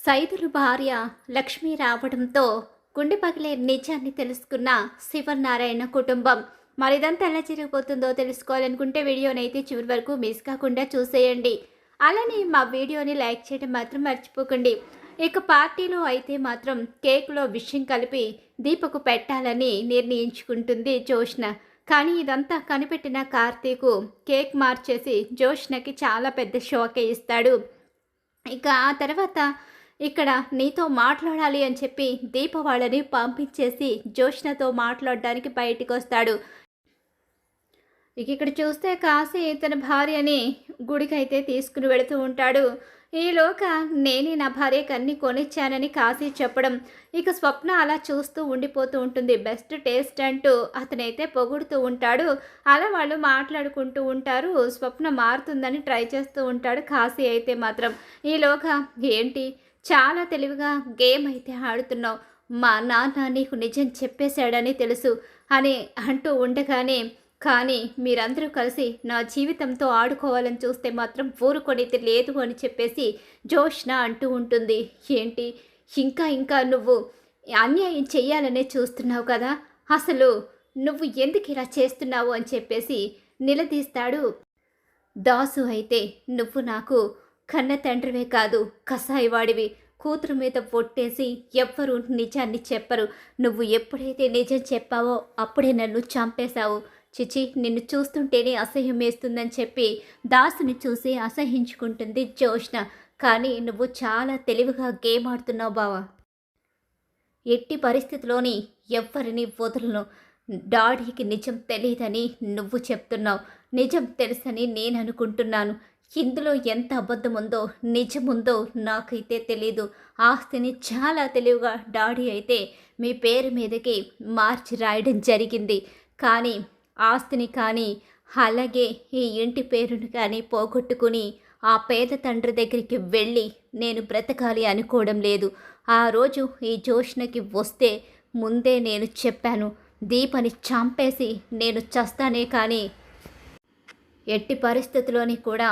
సైదులు భార్య లక్ష్మి రావడంతో గుండె పగిలే నిజాన్ని తెలుసుకున్న శివనారాయణ కుటుంబం. మరిదంతా ఎలా జరిగిపోతుందో తెలుసుకోవాలనుకుంటే వీడియోనైతే చివరి వరకు మిస్ కాకుండా చూసేయండి. అలానే మా వీడియోని లైక్ చేయడం మాత్రం మర్చిపోకండి. ఇక పార్టీలో అయితే మాత్రం కేక్లో విషయం కలిపి దీపకు పెట్టాలని నిర్ణయించుకుంటుంది జోష్న. కానీ ఇదంతా కనిపెట్టిన కార్తీకు కేక్ మార్చేసి జోష్నకి చాలా పెద్ద షాకే ఇస్తాడు. ఇక ఆ తర్వాత ఇక్కడ నీతో మాట్లాడాలి అని చెప్పి దీప వాళ్ళని పంపించేసి జోష్నతో మాట్లాడడానికి బయటికి వస్తాడు. ఇక్కడ చూస్తే కాశీ తన భార్యని గుడికైతే తీసుకుని వెళుతూ ఉంటాడు. ఈలోగా నేనే నా భార్యకి అన్నీ కొనిచ్చానని కాశీ చెప్పడం, ఇక స్వప్న అలా చూస్తూ ఉండిపోతూ ఉంటుంది. బెస్ట్ టేస్ట్ అంటూ అతనైతే పొగుడుతూ ఉంటాడు. అలా వాళ్ళు మాట్లాడుకుంటూ ఉంటారు. స్వప్న మారుతుందని ట్రై చేస్తూ ఉంటాడు. కాశీ అయితే మాత్రం ఈలోగా ఏంటి చాలా తెలివిగా గేమ్ అయితే ఆడుతున్నావు, మా నాన్న నీకు నిజం చెప్పేశాడని తెలుసు అని అంటూ ఉండగానే, కానీ మీరందరూ కలిసి నా జీవితంతో ఆడుకోవాలని చూస్తే మాత్రం ఊరుకొనేది లేదు అని చెప్పేసి జోష్న అంటూ ఉంటుంది. ఏంటి ఇంకా ఇంకా నువ్వు అన్యాయం చెయ్యాలనే చూస్తున్నావు కదా, అసలు నువ్వు ఎందుకు ఇలా చేస్తున్నావు అని చెప్పేసి నిలదీస్తాడు. దాసు అయితే నువ్వు నాకు కన్న తండ్రివే కాదు కసాయివాడివి, కూతురు మీద పొట్టేసి ఎవ్వరూ నిజాన్ని చెప్పరు, నువ్వు ఎప్పుడైతే నిజం చెప్పావో అప్పుడే నన్ను చంపేశావు, చిచి నిన్ను చూస్తుంటేనే అసహ్యం వేస్తుందని చెప్పి దాసుని చూసి అసహించుకుంటుంది జోష్న. కానీ నువ్వు చాలా తెలివిగా గేమ్ ఆడుతున్నావు బావా, ఎట్టి పరిస్థితిలోని ఎవ్వరిని వదలను, డాడీకి నిజం తెలియదని నువ్వు చెప్తున్నావు, నిజం తెలుసని నేను అనుకుంటున్నాను, ఇందులో ఎంత అబద్ధం ఉందో నిజముందో నాకైతే తెలీదు, ఆస్తిని చాలా తెలివిగా డాడీ అయితే మీ పేరు మీదకి మార్చి రాయడం జరిగింది, కానీ ఆస్తిని కానీ అలాగే ఈ ఇంటి పేరును కానీ పోగొట్టుకుని ఆ పేద తండ్రి దగ్గరికి వెళ్ళి నేను బ్రతకాలి అనుకోవడం లేదు. ఆ రోజు ఈ జోష్నకి వస్తే ముందే నేను చెప్పాను, దీపని చంపేసి నేను చస్తానే కానీ ఎట్టి పరిస్థితిలోని కూడా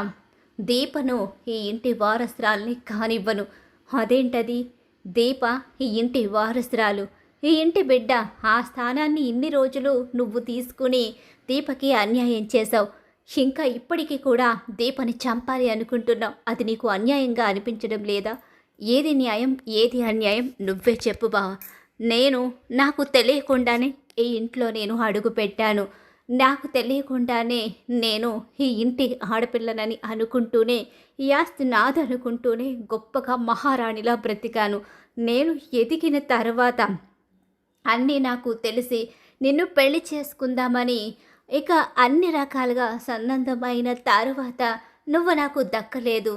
దీపను ఈ ఇంటి వారసురాల్ని కానివ్వను. అదేంటది, దీప ఈ ఇంటి వారసురాలు, ఈ ఇంటి బిడ్డ, ఆ స్థానాన్ని ఇన్ని రోజులు నువ్వు తీసుకుని దీపకి అన్యాయం చేశావు, ఇంకా ఇప్పటికీ కూడా దీపని చంపాలి అనుకుంటున్నావు, అది నీకు అన్యాయంగా అనిపించడం లేదా? ఏది న్యాయం ఏది అన్యాయం నువ్వే చెప్పు బావ. నాకు తెలియకుండానే ఈ ఇంట్లో నేను అడుగు పెట్టాను, నాకు తెలియకుండానే నేను ఈ ఇంటి ఆడపిల్లనని అనుకుంటూనే ఈ ఆస్తి నాదనుకుంటూనే గొప్పగా మహారాణిలా బ్రతికాను. నేను ఎదిగిన తర్వాత అన్నీ నాకు తెలిసి నిన్ను పెళ్లి చేసుకుందామని ఇక అన్ని రకాలుగా సన్నద్ధమైన తరువాత నువ్వు నాకు దక్కలేదు.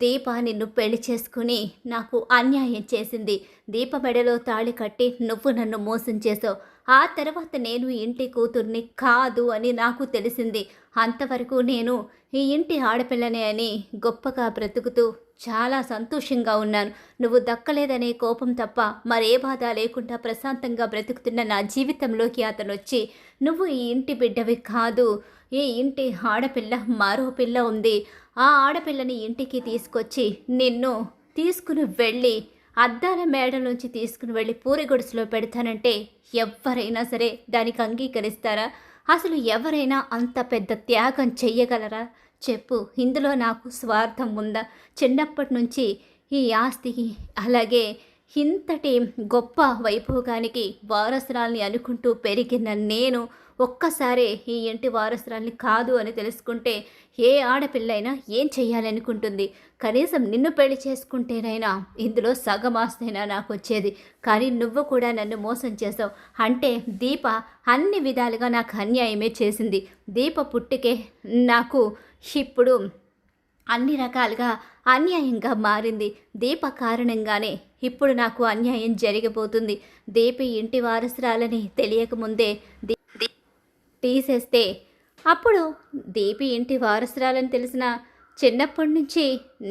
దీప నిన్ను పెళ్లి చేసుకుని నాకు అన్యాయం చేసింది, దీప మెడలో తాళి కట్టి నువ్వు నన్ను మోసం చేసావు, ఆ తర్వాత నేను ఇంటి కూతుర్ని కాదు అని నాకు తెలిసింది, అంతవరకు నేను ఈ ఇంటి ఆడపిల్లనే అని గొప్పగా బ్రతుకుతూ చాలా సంతోషంగా ఉన్నాను. నువ్వు దక్కలేదనే కోపం తప్ప మరే బాధ లేకుండా ప్రశాంతంగా బ్రతుకుతున్న నా జీవితంలోకి అతను వచ్చి నువ్వు ఈ ఇంటి బిడ్డవి కాదు, ఈ ఇంటి ఆడపిల్ల మరో పిల్ల ఉంది, ఆ ఆడపిల్లని ఇంటికి తీసుకొచ్చి నిన్ను తీసుకుని వెళ్ళి అద్దాల మేడ నుంచి తీసుకుని వెళ్ళి పూరి గుడిసెలో పెడతానంటే ఎవరైనా సరే దానికి అంగీకరిస్తారా? అసలు ఎవరైనా అంత పెద్ద త్యాగం చెయ్యగలరా చెప్పు? ఇందులో నాకు స్వార్థం ఉందా? చిన్నప్పటి నుంచి ఈ ఆస్తికి అలాగే ఇంతటి గొప్ప వైభోగానికి వారసురాల్ని అనుకుంటూ పెరిగిన నేను ఒక్కసారే ఈ ఇంటి వారసురాల్ని కాదు అని తెలుసుకుంటే ఏ ఆడపిల్లైనా ఏం చెయ్యాలనుకుంటుంది? కనీసం నిన్ను పెళ్లి చేసుకుంటేనైనా ఇందులో సగం ఆస్తైనా నాకు వచ్చేది, కానీ నువ్వు కూడా నన్ను మోసం చేసావు. అంటే దీప అన్ని విధాలుగా నాకు అన్యాయమే చేసింది. దీప పుట్టుకే నాకు ఇప్పుడు అన్ని రకాలుగా అన్యాయంగా మారింది. దీప కారణంగానే ఇప్పుడు నాకు అన్యాయం జరిగిపోతుంది. దీప ఇంటి వారసురాలని తెలియకముందే తీసేస్తే అప్పుడు దీపి ఇంటి వారసురాలని తెలిసిన చిన్నప్పటి నుంచి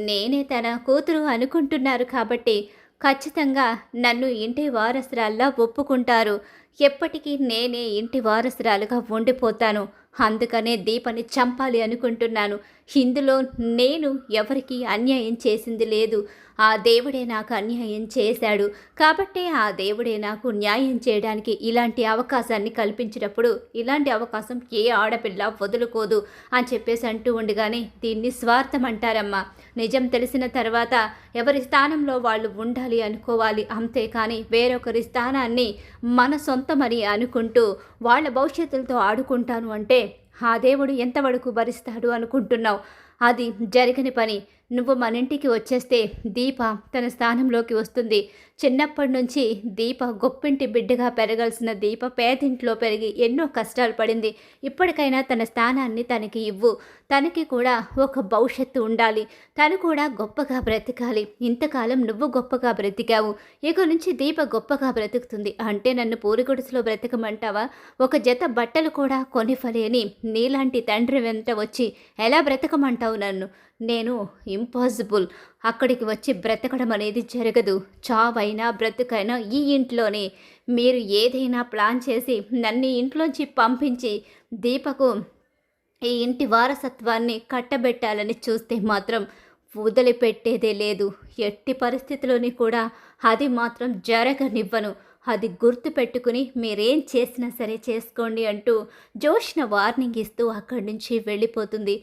నేనే తన కూతురు అనుకుంటున్నారు కాబట్టి ఖచ్చితంగా నన్ను ఇంటి వారసురాల్లా ఒప్పుకుంటారు. ఎప్పటికీ నేనే ఇంటి వారసురాలుగా ఉండిపోతాను. అందుకనే దీపని చంపాలి అనుకుంటున్నాను. ఇందులో నేను ఎవరికీ అన్యాయం చేసింది లేదు. ఆ దేవుడే నాకు అన్యాయం చేశాడు. కాబట్టే ఆ దేవుడే నాకు న్యాయం చేయడానికి ఇలాంటి అవకాశాన్ని కల్పించినప్పుడు ఇలాంటి అవకాశం ఏ ఆడపిల్ల వదులుకోదు అని చెప్పేసి అంటూ ఉండగానే దీన్ని స్వార్థం అంటారమ్మా. నిజం తెలిసిన తర్వాత ఎవరి స్థానంలో వాళ్ళు ఉండాలి అనుకోవాలి. అంతేకాని వేరొకరి స్థానాన్ని మన సొంతమని అనుకుంటూ వాళ్ళ భవిష్యత్తులతో ఆడుకుంటాను అంటే ఆ దేవుడు ఎంతవరకు భరిస్తాడు అనుకుంటున్నావు? అది జరగని పని. నువ్వు మన ఇంటికి వచ్చేస్తే దీప తన స్థానంలోకి వస్తుంది. చిన్నప్పటి నుంచి దీప గొప్పింటి బిడ్డగా పెరగాల్సిన దీప పేదింట్లో పెరిగి ఎన్నో కష్టాలు పడింది. ఇప్పటికైనా తన స్థానాన్ని తనకి ఇవ్వు. తనకి కూడా ఒక భవిష్యత్తు ఉండాలి. తను కూడా గొప్పగా బ్రతకాలి. ఇంతకాలం నువ్వు గొప్పగా బ్రతికావు, ఇక నుంచి దీప గొప్పగా బ్రతుకుతుంది అంటే నన్ను పూరిగుడిసెలో బ్రతకమంటావా? ఒక జత బట్టలు కూడా కొనివ్వలేని నీలాంటి తండ్రి వెంట వచ్చి ఎలా బ్రతకమంటావు నన్ను? నేను ఇంపాసిబుల్. అక్కడికి వచ్చి బ్రతకడం అనేది జరగదు. చావైనా బ్రతుకైనా ఈ ఇంట్లోనే. మీరు ఏదైనా ప్లాన్ చేసి నన్ను ఇంట్లోంచి పంపించి దీపకు ఈ ఇంటి వారసత్వాన్ని కట్టబెట్టాలని చూస్తే మాత్రం వదిలిపెట్టేదే లేదు. ఎట్టి పరిస్థితిలోని కూడా అది మాత్రం జరగనివ్వను. అది గుర్తు పెట్టుకుని మీరేం చేసినా సరే చేసుకోండి అంటూ జోష్న వార్నింగ్ ఇస్తూ అక్కడి నుంచి వెళ్ళిపోతుంది.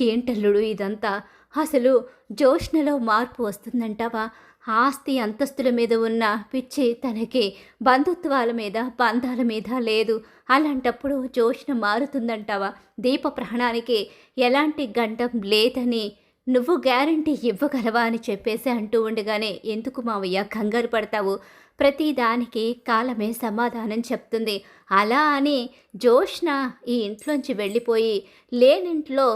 ఏంటల్లుడు ఇదంతా? అసలు జోష్నలో మార్పు వస్తుందంటావా? ఆస్తి అంతస్తుల మీద ఉన్న పిచ్చి తనకి బంధుత్వాల మీద బంధాల మీద లేదు. అలాంటప్పుడు జోష్న మారుతుందంటావా? దీప ప్రాణానికి ఎలాంటి గండం లేదని నువ్వు గ్యారంటీ ఇవ్వగలవా అని చెప్పేసి అంటూ ఉండగానే ఎందుకు మావయ్య కంగారు పడతావు? ప్రతిదానికి కాలమే సమాధానం చెప్తుంది. అలా అని జోష్న ఈ ఇంట్లోంచి వెళ్ళిపోయి లేనింట్లో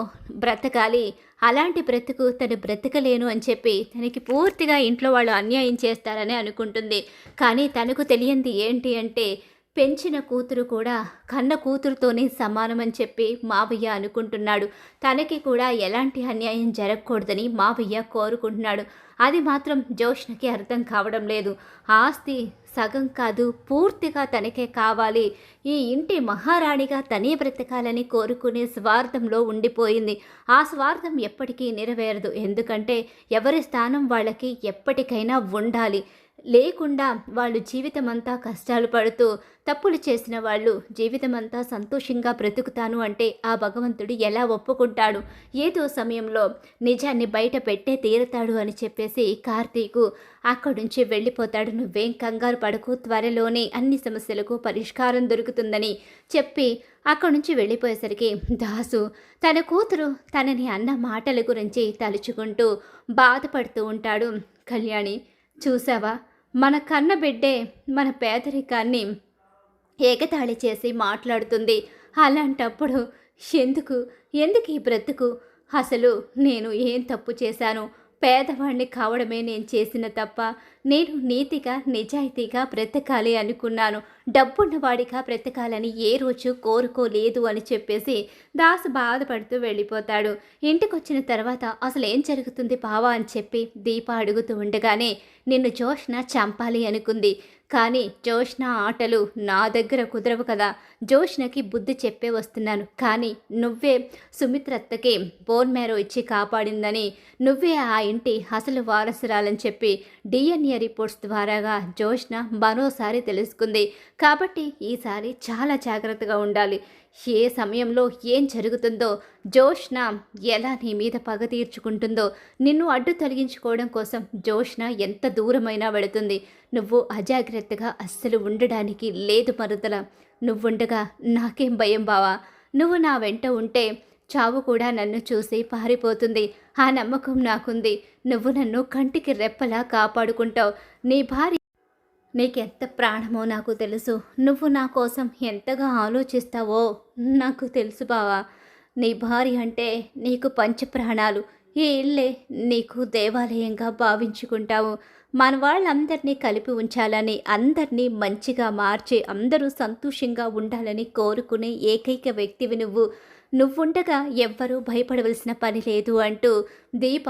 బ్రతకాలి, అలాంటి బ్రతుకు తను బ్రతకలేను అని చెప్పి తనకి పూర్తిగా ఇంట్లో వాళ్ళు అన్యాయం చేస్తారని అనుకుంటుంది. కానీ తనకు తెలియంది ఏంటి అంటే పెంచిన కూతురు కూడా కన్న కూతురుతోనే సమానమని చెప్పి మావయ్య అనుకుంటున్నాడు. తనకి కూడా ఎలాంటి అన్యాయం జరగకూడదని మావయ్య కోరుకుంటున్నాడు. అది మాత్రం జోష్నకి అర్థం కావడం లేదు. ఆస్తి సగం కాదు పూర్తిగా తనకే కావాలి, ఈ ఇంటి మహారాణిగా తనే బ్రతకాలని కోరుకునే స్వార్థంలో ఉండిపోయింది. ఆ స్వార్థం ఎప్పటికీ నెరవేరదు. ఎందుకంటే ఎవరి స్థానం వాళ్ళకి ఎప్పటికైనా ఉండాలి. లేకుండా వాళ్ళు జీవితమంతా కష్టాలు పడుతూ తప్పులు చేసిన వాళ్ళు జీవితమంతా సంతోషంగా బ్రతుకుతాను అంటే ఆ భగవంతుడు ఎలా ఒప్పుకుంటాడు? ఏదో సమయంలో నిజాన్ని బయట పెట్టే తీరుతాడు అని చెప్పేసి కార్తీకు అక్కడి నుంచి వెళ్ళిపోతాడు. నువ్వేం కంగారు పడకు, త్వరలోనే అన్ని సమస్యలకు పరిష్కారం దొరుకుతుందని చెప్పి అక్కడి నుంచి వెళ్ళిపోయేసరికి దాసు తన కూతురు తనని అన్న మాటల గురించి తలుచుకుంటూ బాధపడుతూ ఉంటాడు. కళ్యాణి, చూసావా, మన కన్న బిడ్డే మన పేదరికాన్ని ఎగతాళి చేసి మాట్లాడుతుంది. అలాంటప్పుడు ఎందుకు ఎందుకు ఈ బ్రతుకు? అసలు నేను ఏం తప్పు చేశాను? పేదవాణ్ణి కావడమే నేను చేసిన తప్ప. నేను నీతిగా నిజాయితీగా బ్రతకాలి అనుకున్నాను. డబ్బున్నవాడిగా బ్రతకాలని ఏ రోజు కోరుకోలేదు అని చెప్పేసి దాసు బాధపడుతూ వెళ్ళిపోతాడు. ఇంటికొచ్చిన తర్వాత అసలు ఏం జరుగుతుంది బావా అని చెప్పి దీప అడుగుతూ ఉండగానే నిన్ను జోష్న చంపాలి అనుకుంది. కానీ జోష్న ఆటలు నా దగ్గర కుదరవు కదా. జోష్నకి బుద్ధి చెప్పే వస్తున్నాను. కానీ నువ్వే సుమిత్రత్తకి బోన్ మ్యారో ఇచ్చి కాపాడిందని, నువ్వే ఆ ఇంటి అసలు వారసురాలని చెప్పి డిఎన్ఏ రిపోర్ట్స్ ద్వారాగా జోష్న మరోసారి తెలుసుకుంది. కాబట్టి ఈసారి చాలా జాగ్రత్తగా ఉండాలి. ఏ సమయంలో ఏం జరుగుతుందో, జోష్న ఎలా నీ మీద పగ తీర్చుకుంటుందో, నిన్ను అడ్డు తొలగించుకోవడం కోసం జోష్న ఎంత దూరమైనా వెళుతుంది. నువ్వు అజాగ్రత్తగా అస్సలు ఉండడానికి లేదు మరుదల. నువ్వుండగా నాకేం భయం బావా? నువ్వు నా వెంట ఉంటే చావు కూడా నన్ను చూసి పారిపోతుంది. ఆ నమ్మకం నాకుంది. నువ్వు నన్ను కంటికి రెప్పలా కాపాడుకుంటావు. నీ భార్య నీకెంత ప్రాణమో నాకు తెలుసు. నువ్వు నా కోసం ఎంతగా ఆలోచిస్తావో నాకు తెలుసు బావా. నీ భార్య అంటే నీకు పంచప్రాణాలు. ఈ ఇల్లే నీకు దేవాలయంగా భావించుకుంటావు. మన వాళ్ళందరినీ కలిపి ఉంచాలని, అందరినీ మంచిగా మార్చి అందరూ సంతోషంగా ఉండాలని కోరుకునే ఏకైక వ్యక్తివి నువ్వు. నువ్వుండగా ఎవ్వరూ భయపడవలసిన పని లేదు అంటూ దీప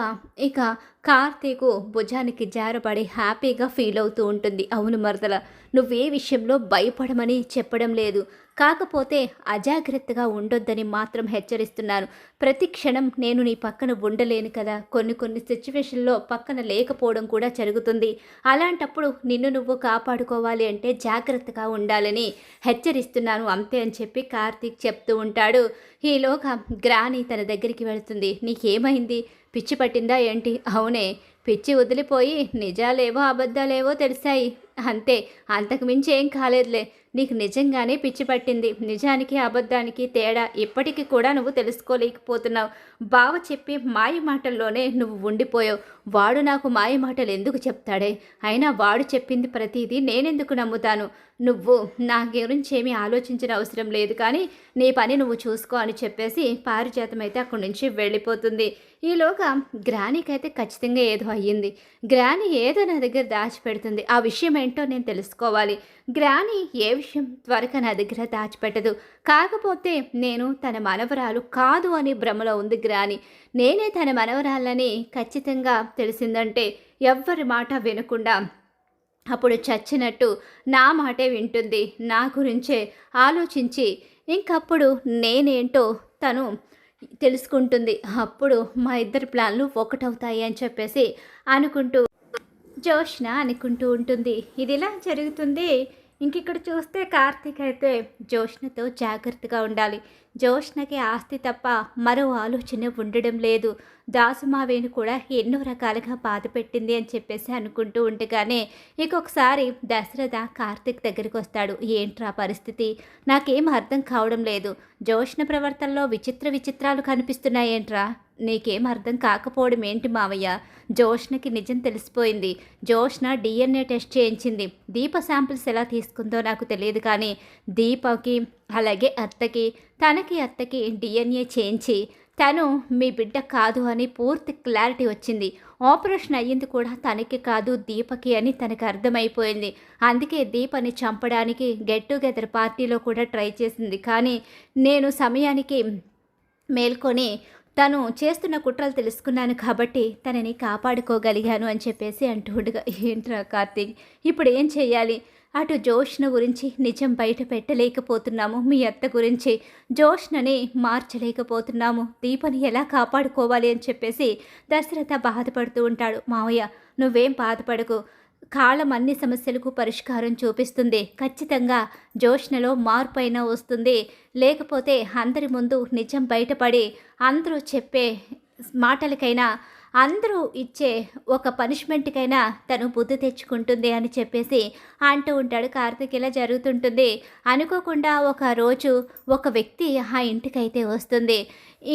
ఇక కార్తీకు భుజానికి జారపడి హ్యాపీగా ఫీల్ అవుతూ ఉంటుంది. అవును మరదల, నువ్వే విషయంలో భయపడమని చెప్పడం లేదు, కాకపోతే అజాగ్రత్తగా ఉండొద్దని మాత్రం హెచ్చరిస్తున్నాను. ప్రతి క్షణం నేను నీ పక్కన ఉండలేను కదా, కొన్ని సిచ్యువేషన్లో పక్కన లేకపోవడం కూడా జరుగుతుంది. అలాంటప్పుడు నిన్ను నువ్వు కాపాడుకోవాలి అంటే జాగ్రత్తగా ఉండాలని హెచ్చరిస్తున్నాను అంతే అని చెప్పి కార్తీక్ చెప్తూ ఉంటాడు. ఈలోగా గ్రాని తన దగ్గరికి వెళుతుంది. నీకేమైంది, పిచ్చి పట్టిందా ఏంటి? అవునే, పిచ్చి వదిలిపోయి నిజాలేవో అబద్ధాలేవో తెలిసాయి అంతే, అంతకుమించి ఏం కాలేదులే. నీకు నిజంగానే పిచ్చి పట్టింది. నిజానికి అబద్ధానికి తేడా ఇప్పటికీ కూడా నువ్వు తెలుసుకోలేకపోతున్నావు. బావ చెప్పి మాయ మాటల్లోనే నువ్వు ఉండిపోయావు. వాడు నాకు మాయ మాటలు ఎందుకు చెప్తాడే? అయినా వాడు చెప్పింది ప్రతిదీ నేనెందుకు నమ్ముతాను? నువ్వు నా గురించి ఏమీ ఆలోచించిన అవసరం లేదు, కానీ నీ పని నువ్వు చూసుకో అని చెప్పేసి పారిజాతం అయితే అక్కడి నుంచి వెళ్ళిపోతుంది. ఈలోగా గ్రానీకైతే ఖచ్చితంగా ఏదో అయ్యింది. గ్రానీ ఏదో నా దగ్గర దాచిపెడుతుంది. ఆ విషయం ఏంటో నేను తెలుసుకోవాలి. గ్రానీ ఏ విషయం త్వరగా నా దగ్గర దాచిపెట్టదు. కాకపోతే నేను తన మనవరాలు కాదు అని భ్రమలో ఉంది గ్రానీ. నేనే తన మనవరాలని ఖచ్చితంగా తెలిసిందంటే ఎవ్వరి మాట వినకుండా అప్పుడు చచ్చినట్టు నా మాటే వింటుంది. నా గురించే ఆలోచించి ఇంకప్పుడు నేనేంటో తను తెలుసుకుంటుంది. అప్పుడు మా ఇద్దరి ప్లాన్లు ఒకటవుతాయి అని చెప్పేసి అనుకుంటూ జోష్న అనుకుంటూ ఉంటుంది. ఇదిలా జరుగుతుంది. ఇంకిక్కడ చూస్తే కార్తీక్ అయితే జోష్నతో జాగ్రత్తగా ఉండాలి. జోష్నకి ఆస్తి తప్ప మరో ఆలోచన ఉండడం లేదు. దాసుమావేను కూడా ఎన్నో రకాలుగా బాధ పెట్టింది అని చెప్పేసి అనుకుంటూ ఉండగానే ఇంకొకసారి దశరథ కార్తీక్ దగ్గరికి వస్తాడు. ఏంట్రా పరిస్థితి, నాకేం అర్థం కావడం లేదు. జోష్న ప్రవర్తనలో విచిత్రాలు కనిపిస్తున్నాయేంట్రా? నీకేం అర్థం కాకపోవడం ఏంటి మావయ్య? జోష్నకి నిజం తెలిసిపోయింది. జోష్న DNA టెస్ట్ చేయించింది. దీప శాంపిల్స్ ఎలా తీసుకుందో నాకు తెలియదు, కానీ దీపకి అలాగే అత్తకి DNA చేయించి తను మీ బిడ్డ కాదు అని పూర్తి క్లారిటీ వచ్చింది. ఆపరేషన్ అయ్యింది కూడా తనకి కాదు దీపకి అని తనకు అర్థమైపోయింది. అందుకే దీపని చంపడానికి గెట్ టుగెదర్ పార్టీలో కూడా ట్రై చేసింది. కానీ నేను సమయానికి మేల్కొని తను చేస్తున్న కుట్రలు తెలుసుకున్నాను కాబట్టి తనని కాపాడుకోగలిగాను అని చెప్పేసి అంటూ ఉండగా, ఏంట్రా కార్తీక్ ఇప్పుడు ఏం చెయ్యాలి? అటు జోష్న గురించి నిజం బయట పెట్టలేకపోతున్నాము, మీ అత్త గురించి జోష్నని మార్చలేకపోతున్నాము, దీపని ఎలా కాపాడుకోవాలి అని చెప్పేసి దశరథ బాధపడుతూ ఉంటాడు. మావయ్య నువ్వేం బాధపడకు, కాలం అన్ని సమస్యలకు పరిష్కారం చూపిస్తుంది. ఖచ్చితంగా జోష్నలో మార్పు అయినా వస్తుంది. లేకపోతే అందరి ముందు నిజం బయటపడి అందరూ చెప్పే మాటలకైనా అందరూ ఇచ్చే ఒక పనిష్మెంట్కైనా తను బుద్ధి తెచ్చుకుంటుంది అని చెప్పేసి అంటూ ఉంటాడు. కార్తీక్ ఇలా జరుగుతుంటుంది. అనుకోకుండా ఒక రోజు ఒక వ్యక్తి ఆ ఇంటికైతే వస్తుంది.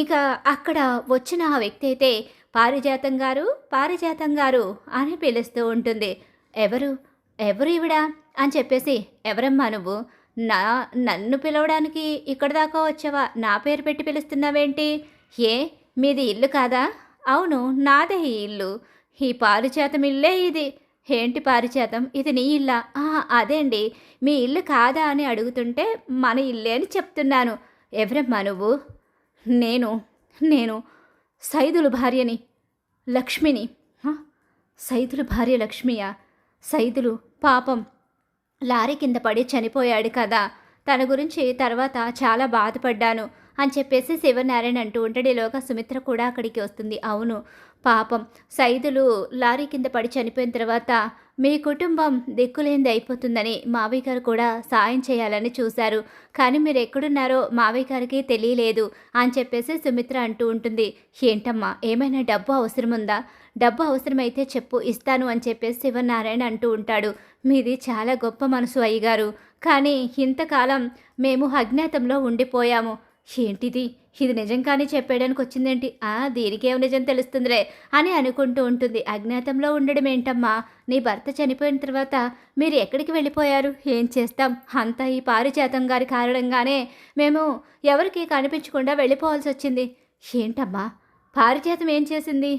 ఇక అక్కడ వచ్చిన ఆ వ్యక్తి అయితే పారిజాతం గారు అని పిలుస్తూ ఉంటుంది. ఎవరు ఈవిడ అని చెప్పేసి, ఎవరమ్మా నువ్వు? నన్ను పిలవడానికి ఇక్కడ దాకా వచ్చావా? నా పేరు పెట్టి పిలుస్తున్నావేంటి? ఏ మీది ఇల్లు కాదా? అవును నాదే ఈ ఇల్లు. ఈ పారిజాతం ఇల్లే ఇది. ఏంటి పారిజాతం, ఇది నీ ఇల్లా? అదేండి, మీ ఇల్లు కాదా అని అడుగుతుంటే మన ఇల్లే అని చెప్తున్నాను. ఎవరమ్మా నువ్వు? నేను సైదులు భార్యని, లక్ష్మిని. సైదులు భార్య లక్ష్మియా? సైదులు పాపం లారీ కింద పడి చనిపోయాడు కదా, తన గురించి తర్వాత చాలా బాధపడ్డాను అని చెప్పేసి శివనారాయణ అంటూ ఉంటాడులోగా సుమిత్ర కూడా అక్కడికి వస్తుంది. అవును పాపం సైదులు లారీ కింద పడి చనిపోయిన తర్వాత మీ కుటుంబం దిక్కులేనిది అయిపోతుందని మావయ్య గారు కూడా సాయం చేయాలని చూశారు, కానీ మీరు ఎక్కడున్నారో మావయ్య గారికి తెలియలేదు అని చెప్పేసి సుమిత్ర అంటూ ఉంటుంది. ఏంటమ్మా ఏమైనా డబ్బు అవసరం ఉందా? డబ్బు అవసరమైతే చెప్పు, ఇస్తాను అని చెప్పేసి శివనారాయణ అంటూ ఉంటాడు. మీది చాలా గొప్ప మనసు అయ్యగారు, కానీ ఇంతకాలం మేము అజ్ఞాతంలో ఉండిపోయాము. ఏంటిది, ఇది నిజంగానే చెప్పేయడానికి వచ్చిందేంటి? దీనికేం నిజం తెలుస్తుందిరే అని అనుకుంటూ ఉంటుంది. అజ్ఞాతంలో ఉండడం ఏంటమ్మా? నీ భర్త చనిపోయిన తర్వాత మీరు ఎక్కడికి వెళ్ళిపోయారు? ఏం చేస్తాం, అంతా ఈ పారిజాతం గారి కారణంగానే మేము ఎవరికి కనిపించకుండా వెళ్ళిపోవాల్సి వచ్చింది. ఏంటమ్మా పారిజాతం ఏం చేసింది?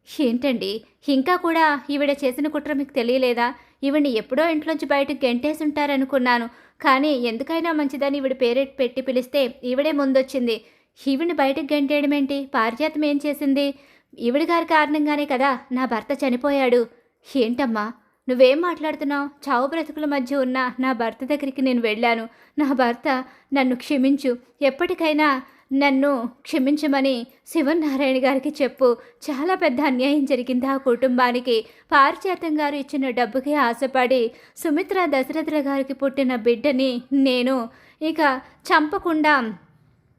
ఏంటండి ఇంకా కూడా ఈవిడ చేసిన కుట్ర మీకు తెలియలేదా? ఈవిడ్ని ఎప్పుడో ఇంట్లోంచి బయటకు గెంటేసి ఉంటారనుకున్నాను, కానీ ఎందుకైనా మంచిదని ఈవిడ పేరెట్ పెట్టి పిలిస్తే ఈవిడే ముందొచ్చింది. ఈవిడ్ని బయటకు గెంటేయడం ఏంటి? పారిజాతం ఏం చేసింది? ఈవిడ గారి కారణంగానే కదా నా భర్త చనిపోయాడు. ఏంటమ్మా నువ్వేం మాట్లాడుతున్నావు? చావు బ్రతుకుల మధ్య ఉన్న నా భర్త దగ్గరికి నేను వెళ్ళాను. నా భర్త నన్ను క్షమించు, ఎప్పటికైనా నన్ను క్షమించమని శివనారాయణ గారికి చెప్పు. చాలా పెద్ద అన్యాయం జరిగింది ఆ కుటుంబానికి. పారిజాతం గారు ఇచ్చిన డబ్బుకి ఆశపడి సుమిత్ర దశరథుల గారికి పుట్టిన బిడ్డని నేను ఇక చంపకుండా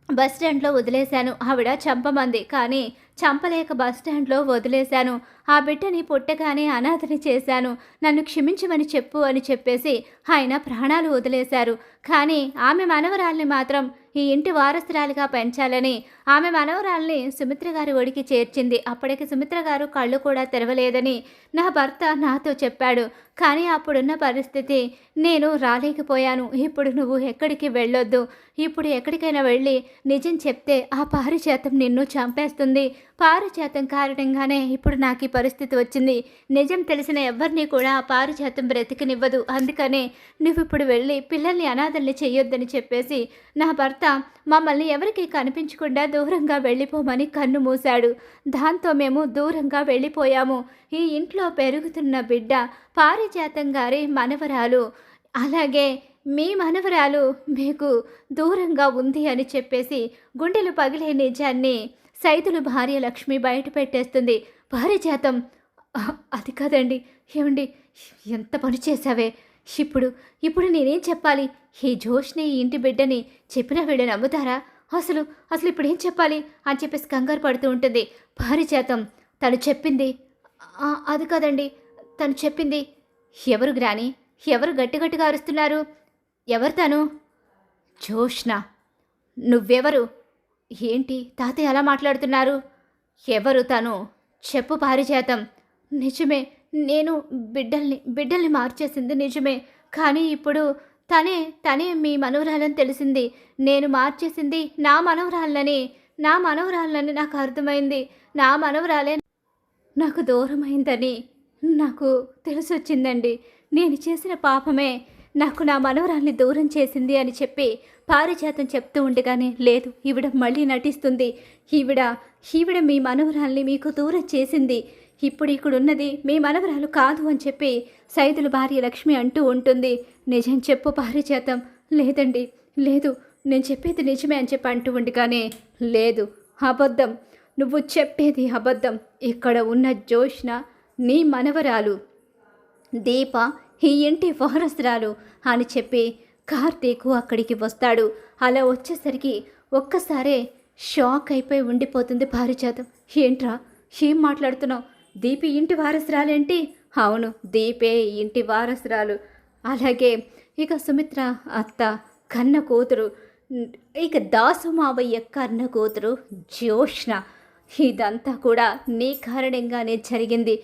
బస్ స్టాండ్లో వదిలేశాను. ఆవిడ చంపమంది, కానీ చంపలేక బస్ స్టాండ్లో వదిలేశాను. ఆ బిడ్డని పుట్టగానే అనాథని చేశాను. నన్ను క్షమించమని చెప్పు అని చెప్పేసి ఆయన ప్రాణాలు వదిలేశారు. కానీ ఆమె మనవరాల్ని మాత్రం ఈ ఇంటి వారసురాలిగా పెంచాలని ఆమె మనవరాల్ని సుమిత్ర గారి ఒడికి చేర్చింది. అప్పటికి సుమిత్ర గారు కళ్ళు కూడా తెరవలేదని నా భర్త నాతో చెప్పాడు. కానీ అప్పుడున్న పరిస్థితి నేను రాలేకపోయాను. ఇప్పుడు నువ్వు ఎక్కడికి వెళ్ళొద్దు. ఇప్పుడు ఎక్కడికైనా వెళ్ళి నిజం చెప్తే ఆ పారిజాతం నిన్ను చంపేస్తుంది. పారిజాతం కారణంగానే ఇప్పుడు నాకు ఈ పరిస్థితి వచ్చింది. నిజం తెలిసిన ఎవరిని కూడా ఆ పారిజాతం బ్రతికనివ్వదు. అందుకనే నువ్వు ఇప్పుడు వెళ్ళి పిల్లల్ని అనాథల్ని చెయ్యొద్దని చెప్పేసి నా భర్త మమ్మల్ని ఎవరికి కనిపించకుండా దూరంగా వెళ్ళిపోమని కన్ను మూశాడు. దాంతో మేము దూరంగా వెళ్ళిపోయాము. ఈ ఇంట్లో పెరుగుతున్న బిడ్డ పారిజాతం గారి మనవరాలు, అలాగే మీ మనవరాలు మీకు దూరంగా ఉంది అని చెప్పేసి గుండెలు పగిలే నిజాన్ని సైదులు భార్య లక్ష్మి బయట పెట్టేస్తుంది. పారిజాతం అది కాదండి. ఏమండి, ఎంత పని చేశావే? ఇప్పుడు నేనేం చెప్పాలి? ఈ జోష్ని ఈ ఇంటి బిడ్డని చెప్పినా వీళ్ళు నమ్ముతారా? అసలు ఇప్పుడు ఏం చెప్పాలి అని చెప్పేసి కంగారు పడుతూ ఉంటుంది. పారిజాతం తను చెప్పింది అది కాదండి. తను చెప్పింది ఎవరు గ్రాని? ఎవరు గట్టిగట్టిగా అరుస్తున్నారు? ఎవరు తను? జోష్న. నువ్వెవరు? ఏంటి తాతయ్య అలా మాట్లాడుతున్నారు? ఎవరు తను? చెప్పు పారిజాతం. నిజమే, నేను బిడ్డల్ని మార్చేసింది నిజమే. కానీ ఇప్పుడు తనే మీ మనవరాలని తెలిసింది. నేను మార్చేసింది నా మనవరాలని నాకు అర్థమైంది. నా మనవరాలే నాకు దూరమైందని నాకు తెలిసొచ్చిందండి. నేను చేసిన పాపమే నాకు నా మనవరాల్ని దూరం చేసింది అని చెప్పి పారిజాతం చెప్తూ ఉండగానే, లేదు, ఈవిడ మళ్ళీ నటిస్తుంది. ఈవిడ మీ మనవరాల్ని మీకు దూరం చేసింది. ఇప్పుడు ఇక్కడున్నది మీ మనవరాలు కాదు అని చెప్పి సైదులు భార్య లక్ష్మి అంటూ ఉంటుంది. నిజం చెప్పు పారిజాతం. లేదండి, లేదు, నేను చెప్పేది నిజమే అని చెప్పి అంటూ ఉండగానే, లేదు, అబద్ధం, నువ్వు చెప్పేది అబద్ధం. ఇక్కడ ఉన్న జోష్న నీ మనవరాలు, దీప ఈ ఇంటి వారసురాలు అని చెప్పి కార్తీకు అక్కడికి వస్తాడు. అలా వచ్చేసరికి ఒక్కసారే షాక్ అయిపోయి ఉండిపోతుంది పారిజాతం. ఏంట్రా, ఏం మాట్లాడుతున్నావు? దీపి ఇంటి వారసురాలేంటి? అవును, దీపే ఇంటి వారసురాలు. అలాగే ఇక సుమిత్ర అత్త కన్న కూతురు, ఇక దాసు మావయ్య కన్న కూతురు జోష్న. ఇదంతా కూడా నీ కారణంగానే జరిగింది.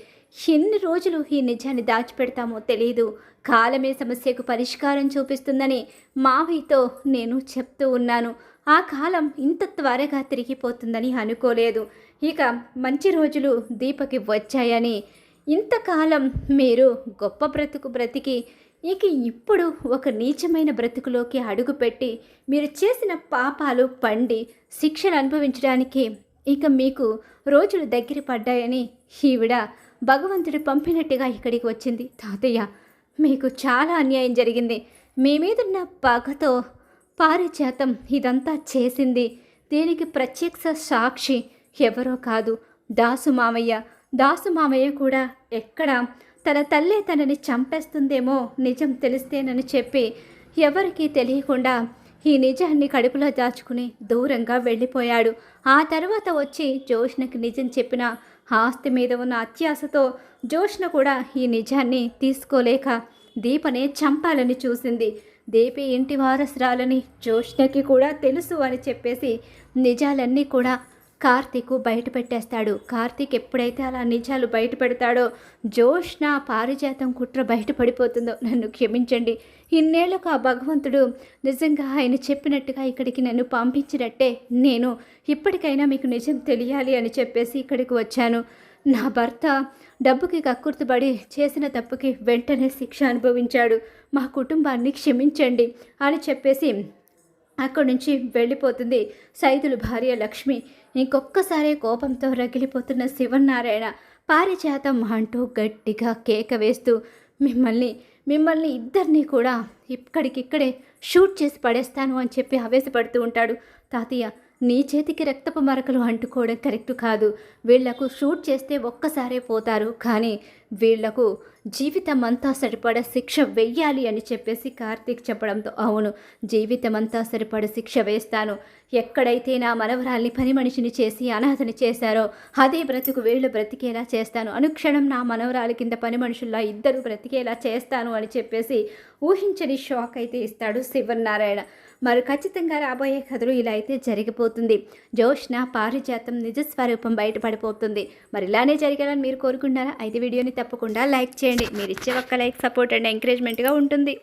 ఎన్ని రోజులు ఈ నిజాన్ని దాచిపెడతామో తెలియదు. కాలమే సమస్యకు పరిష్కారం చూపిస్తుందని మావయ్యతో నేను చెప్తూ ఉన్నాను. ఆ కాలం ఇంత త్వరగా తిరిగిపోతుందని అనుకోలేదు. ఇక మంచి రోజులు దీపకి వచ్చాయని ఇంతకాలం మీరు గొప్ప బ్రతుకు బ్రతికి ఇక ఇప్పుడు ఒక నీచమైన బ్రతుకులోకి అడుగుపెట్టి మీరు చేసిన పాపాలు పండి శిక్షను అనుభవించడానికి ఇక మీకు రోజులు దగ్గర పడ్డాయని ఈవిడ భగవంతుడు పంపినట్టుగా ఇక్కడికి వచ్చింది. తాతయ్య, మీకు చాలా అన్యాయం జరిగింది. మీ మీదున్న పగతో పారిజాతం ఇదంతా చేసింది. దీనికి ప్రత్యక్ష సాక్షి ఎవరో కాదు, దాసు మామయ్య. దాసు మామయ్య కూడా ఎక్కడ తన తల్లే తనని చంపేస్తుందేమో నిజం తెలిస్తేనని చెప్పి ఎవరికీ తెలియకుండా ఈ నిజాన్ని కడుపులో దాచుకుని దూరంగా వెళ్ళిపోయాడు. ఆ తర్వాత వచ్చి జోష్నకి నిజం చెప్పిన ఆస్తి మీద ఉన్న అత్యాశతో జోష్న కూడా ఈ నిజాన్ని తీసుకోలేక దీపనే చంపాలని చూసింది. దీపి ఇంటి వారసురాలని జోష్నకి కూడా తెలుసు అని చెప్పేసి నిజాలన్నీ కూడా కార్తీకు బయట పెట్టేస్తాడు. కార్తీక్ ఎప్పుడైతే అలా నిజాలు బయట పెడతాడో జోష్న పారిజాతం కుట్ర బయటపడిపోతుందో. నన్ను క్షమించండి, ఇన్నేళ్లకు ఆ భగవంతుడు నిజంగా ఆయన చెప్పినట్టుగా ఇక్కడికి నన్ను పంపించినట్టే నేను ఇప్పటికైనా మీకు నిజం తెలియాలి అని చెప్పేసి ఇక్కడికి వచ్చాను. నా భర్త డబ్బుకి కక్కుర్తిపడి చేసిన తప్పుకి వెంటనే శిక్ష అనుభవించాడు. మా కుటుంబాన్ని క్షమించండి అని చెప్పేసి అక్కడి నుంచి వెళ్ళిపోతుంది సైదులు భార్య లక్ష్మి. ఇంకొక్కసారి కోపంతో రగిలిపోతున్న శివనారాయణ పారిజాతం అంటూ గట్టిగా కేక వేస్తూ మిమ్మల్ని మిమ్మల్ని ఇద్దరినీ కూడా ఇక్కడికిక్కడే షూట్ చేసి పడేస్తాను అని చెప్పి ఆవేశపడుతూ ఉంటాడు. తాతయ్య, నీ చేతికి రక్తపు మరకలు అంటుకోవడం కరెక్ట్ కాదు. వీళ్లకు షూట్ చేస్తే ఒక్కసారే పోతారు, కానీ వీళ్లకు జీవితం అంతా సరిపడ శిక్ష వెయ్యాలి అని చెప్పేసి కార్తీక్ చెప్పడంతో, అవును, జీవితం అంతా సరిపడ శిక్ష వేస్తాను. ఎక్కడైతే నా మనవరాల్ని పని మనిషిని చేసి అనాథని చేశారో అదే బ్రతుకు వీళ్ళు బ్రతికేలా చేస్తాను. అనుక్షణం నా మనవరాలి కింద పని మనుషుల్లా ఇద్దరు బ్రతికేలా చేస్తాను అని చెప్పేసి ఊహించని షాక్ అయితే ఇస్తాడు శివనారాయణ. మరి ఖచ్చితంగా రాబోయే కథలు ఇలా అయితే జరిగిపోతుంది. జోష్న పారిజాతం నిజస్వరూపం బయటపడిపోతుంది. మరి ఇలానే జరగాలని మీరు కోరుకుంటారా? అయితే వీడియోని తప్పకుండా లైక్ చేయండి. మీరు ఇచ్చే ఒక్క లైక్ సపోర్ట్ అండ్ ఎంకరేజ్మెంట్గా ఉంటుంది.